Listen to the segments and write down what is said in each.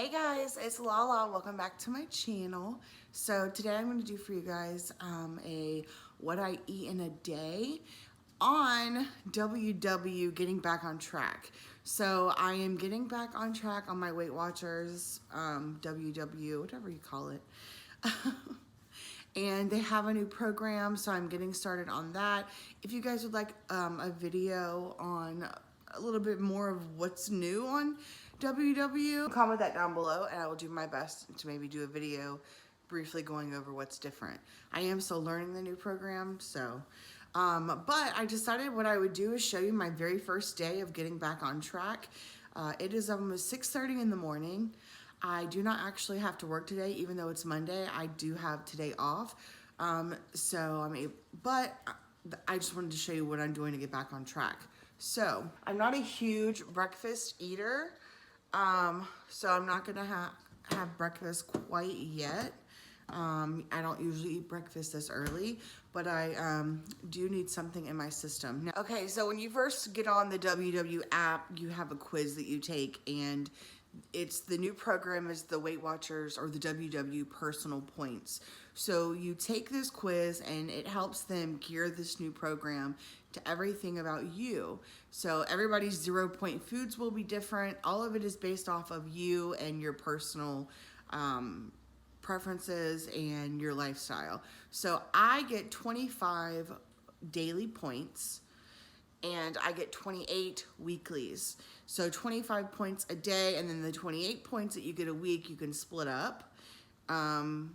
Hey guys, it's Lala. Welcome back to my channel. So today I'm going to do for you guys a what I eat in a day on WW getting back on track. So I am getting back on track on my Weight Watchers WW, whatever you call it. And they have a new program, so I'm getting started on that. If you guys would like a video on a little bit more of what's new on WW, comment that down below and I will do my best to maybe do a video briefly going over what's different. I am still learning the new program, so but I decided what I would do is show you my very first day of getting back on track. It is almost 6:30 in the morning. I do not actually have to work today, even though it's Monday. I do have today off. But I just wanted to show you what I'm doing to get back on track. So I'm not a huge breakfast eater. So I'm not gonna have breakfast quite yet. I don't usually eat breakfast this early, but I do need something in my system. Now, okay, so when you first get on the WW app, you have a quiz that you take, and it's the new program is the Weight Watchers or the WW personal points. So you take this quiz and it helps them gear this new program to everything about you. So everybody's 0-point foods will be different. All of it is based off of you and your personal preferences and your lifestyle. So I get 25 daily points and I get 28 weeklies. So 25 points a day, and then the 28 points that you get a week, you can split up and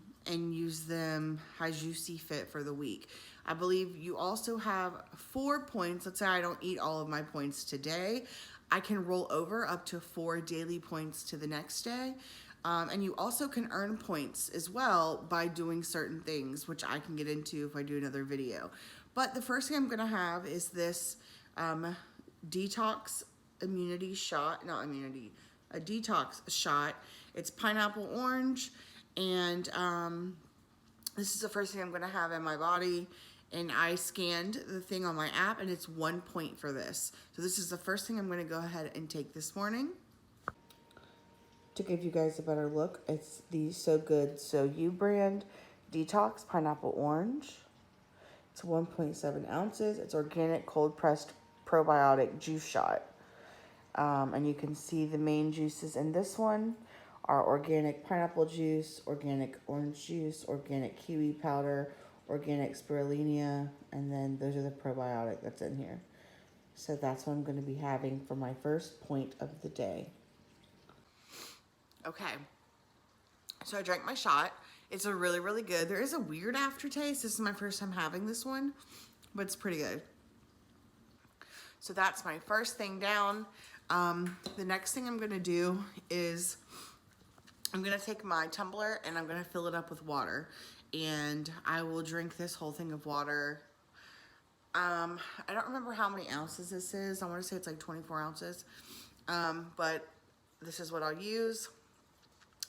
use them as you see fit for the week. I believe you also have 4 points. Let's say I don't eat all of my points today. I can roll over up to 4 daily points to the next day. And you also can earn points as well by doing certain things, which I can get into if I do another video. But the first thing I'm gonna have is this detox immunity shot, a detox shot. It's pineapple orange, and this is the first thing I'm gonna have in my body. And I scanned the thing on my app, and it's 1 point for this. So this is the first thing I'm gonna go ahead and take this morning. To give you guys a better look, it's the So Good So You brand Detox Pineapple Orange. It's 1.7 ounces. It's organic cold pressed probiotic juice shot. And you can see the main juices in this one are organic pineapple juice, organic orange juice, organic kiwi powder, organic spirulina, and then those are the probiotic that's in here. So that's what I'm going to be having for my first point of the day. Okay, so I drank my shot. It's a really, really good. There is a weird aftertaste. This is my first time having this one, but it's pretty good. So that's my first thing down. The next thing I'm gonna do is I'm gonna take my tumbler and I'm gonna fill it up with water. And I will drink this whole thing of water. I don't remember how many ounces this is. I wanna say it's like 24 ounces. But this is what I'll use.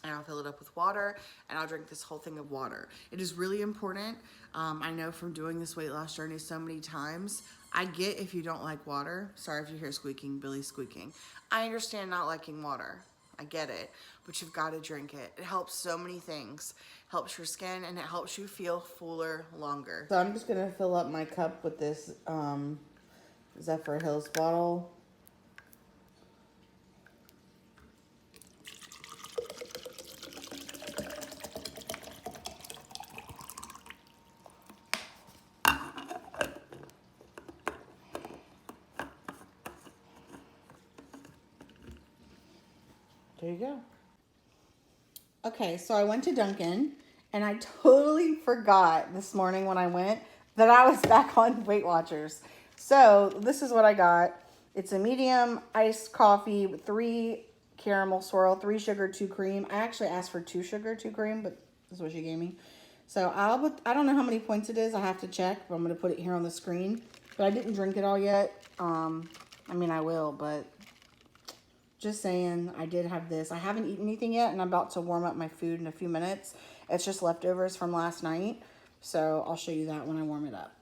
And I'll fill it up with water, and I'll drink this whole thing of water. It is really important. I know from doing this weight loss journey so many times, I get if you don't like water. Sorry if you hear squeaking, Billy's squeaking. I understand not liking water. I get it, but you've got to drink it. It helps so many things. Helps your skin, and it helps you feel fuller longer. So I'm just gonna fill up my cup with this Zephyr Hills bottle. There you go. Okay, so I went to Dunkin' and I totally forgot this morning when I went that I was back on Weight Watchers. So this is what I got. It's a medium iced coffee with 3 caramel swirl, 3 sugar, 2 cream. I actually asked for 2 sugar, 2 cream, but this is what she gave me. So I don't know how many points it is. I have to check, but I'm gonna put it here on the screen. But I didn't drink it all yet. I mean, I will, but just saying, I did have this. I haven't eaten anything yet, and I'm about to warm up my food in a few minutes. It's just leftovers from last night, so I'll show you that when I warm it up.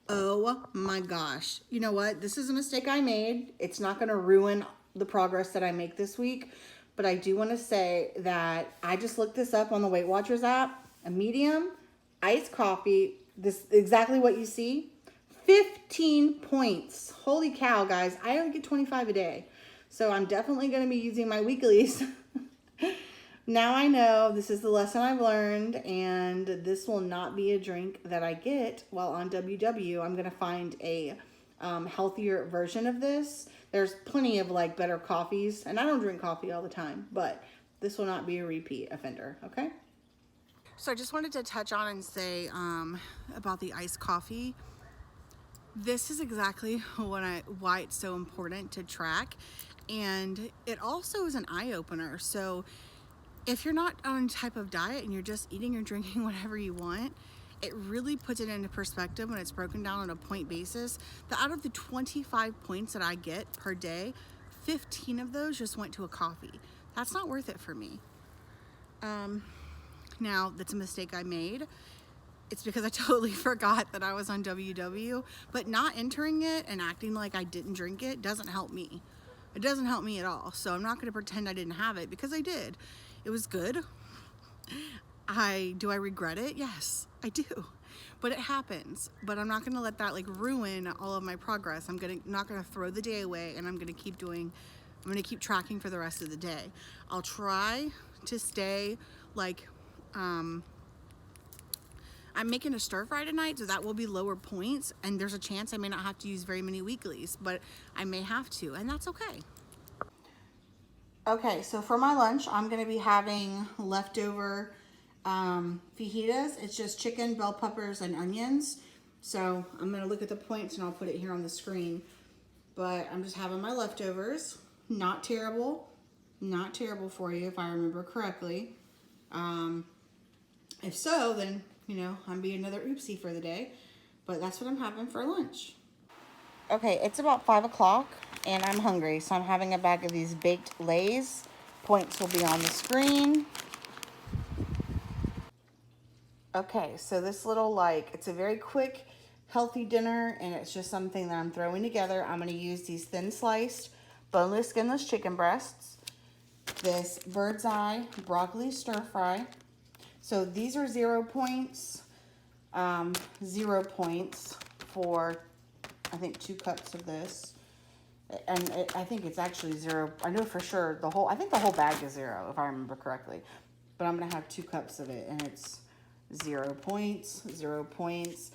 Oh my gosh. You know what? This is a mistake I made. It's not going to ruin the progress that I make this week. But I do want to say that I just looked this up on the Weight Watchers app. A medium iced coffee, this exactly what you see. 15 points. Holy cow, guys. I only get 25 a day. So I'm definitely going to be using my weeklies. Now I know this is the lesson I've learned, and this will not be a drink that I get while on WW. I'm going to find a healthier version of this. There's plenty of like better coffees, and I don't drink coffee all the time, but this will not be a repeat offender, okay? So I just wanted to touch on and say about the iced coffee. This is exactly why it's so important to track, and it also is an eye-opener. So if you're not on any type of diet and you're just eating or drinking whatever you want, it really puts it into perspective when it's broken down on a point basis. That out of the 25 points that I get per day, 15 of those just went to a coffee. That's not worth it for me. Now, that's a mistake I made. It's because I totally forgot that I was on WW, but not entering it and acting like I didn't drink it doesn't help me. It doesn't help me at all. So I'm not going to pretend I didn't have it, because I did. It was good. Do I regret it? Yes, I do. But it happens. But I'm not going to let that like ruin all of my progress. Not going to throw the day away, and I'm going to keep tracking for the rest of the day. I'll try to stay like, I'm making a stir fry tonight, so that will be lower points, and there's a chance I may not have to use very many weeklies, but I may have to, and that's okay. Okay, so for my lunch, I'm going to be having leftover fajitas. It's just chicken, bell peppers, and onions. So I'm going to look at the points, and I'll put it here on the screen. But I'm just having my leftovers. Not terrible. Not terrible for you, if I remember correctly. If so, then, you know, I'm being another oopsie for the day. But that's what I'm having for lunch. Okay, it's about 5 o'clock, and I'm hungry, so I'm having a bag of these baked Lays. Points will be on the screen. Okay, so this little, it's a very quick, healthy dinner, and it's just something that I'm throwing together. I'm going to use these thin sliced, boneless, skinless chicken breasts, this bird's eye broccoli stir fry. So these are 0 points, 0 points for, I think, 2 cups of this. And I think it's actually 0. I know for sure I think the whole bag is 0, if I remember correctly. But I'm going to have 2 cups of it, and it's 0 points, 0 points.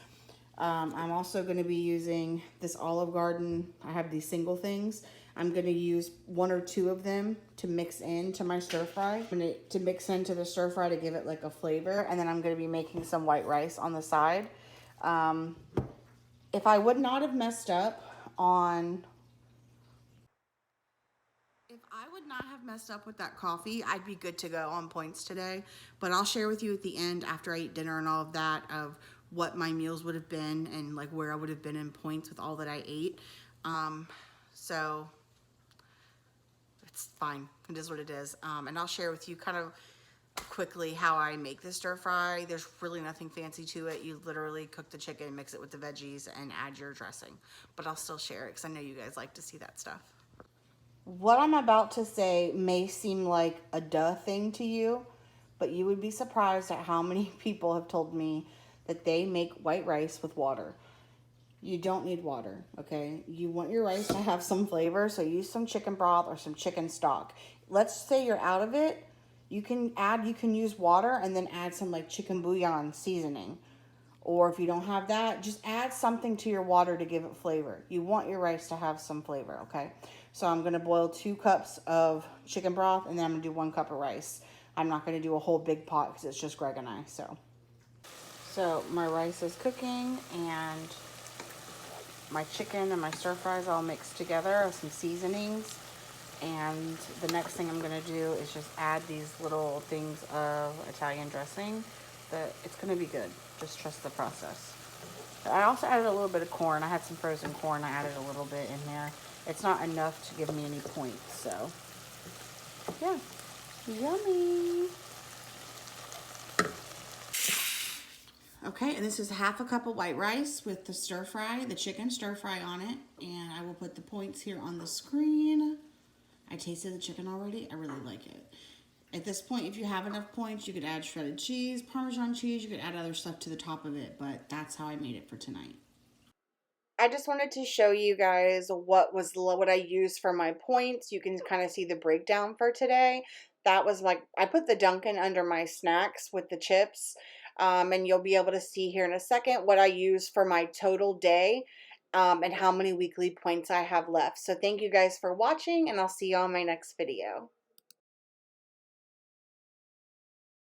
I'm also going to be using this Olive Garden. I have these single things. I'm going to use 1 or 2 of them to mix into my stir fry. To mix into the stir fry to give it like a flavor. And then I'm going to be making some white rice on the side. If I would not have messed up with that coffee, I'd be good to go on points today. But I'll share with you at the end, after I eat dinner and all of that, of what my meals would have been and like where I would have been in points with all that I ate. So it's fine. It is what it is. And I'll share with you kind of quickly how I make the stir fry. There's really nothing fancy to it. You literally cook the chicken, mix it with the veggies, and add your dressing. But I'll still share it because I know you guys like to see that stuff. What I'm about to say may seem like a duh thing to you, but you would be surprised at how many people have told me that they make white rice with water. You don't need water, okay? You want your rice to have some flavor, so use some chicken broth or some chicken stock. Let's say you're out of it. You can use water and then add some like chicken bouillon seasoning. Or if you don't have that, just add something to your water to give it flavor. You want your rice to have some flavor, okay? So I'm going to boil 2 cups of chicken broth, and then I'm going to do 1 cup of rice. I'm not going to do a whole big pot because it's just Greg and I. So my rice is cooking, and my chicken and my stir fries all mixed together with some seasonings. And the next thing I'm going to do is just add these little things of Italian dressing. It's going to be good. Just trust the process. I also added a little bit of corn. I had some frozen corn. I added a little bit in there. It's not enough to give me any points, so yeah, yummy. Okay, and this is half a cup of white rice with the stir fry, the chicken stir fry on it, and I will put the points here on the screen. I tasted the chicken already. I really like it. At this point, if you have enough points, you could add shredded cheese, Parmesan cheese. You could add other stuff to the top of it, but that's how I made it for tonight. I just wanted to show you guys what I used for my points. You can kind of see the breakdown for today. That was like, I put the Dunkin' under my snacks with the chips. And you'll be able to see here in a second what I use for my total day, and how many weekly points I have left. So thank you guys for watching, and I'll see you on my next video.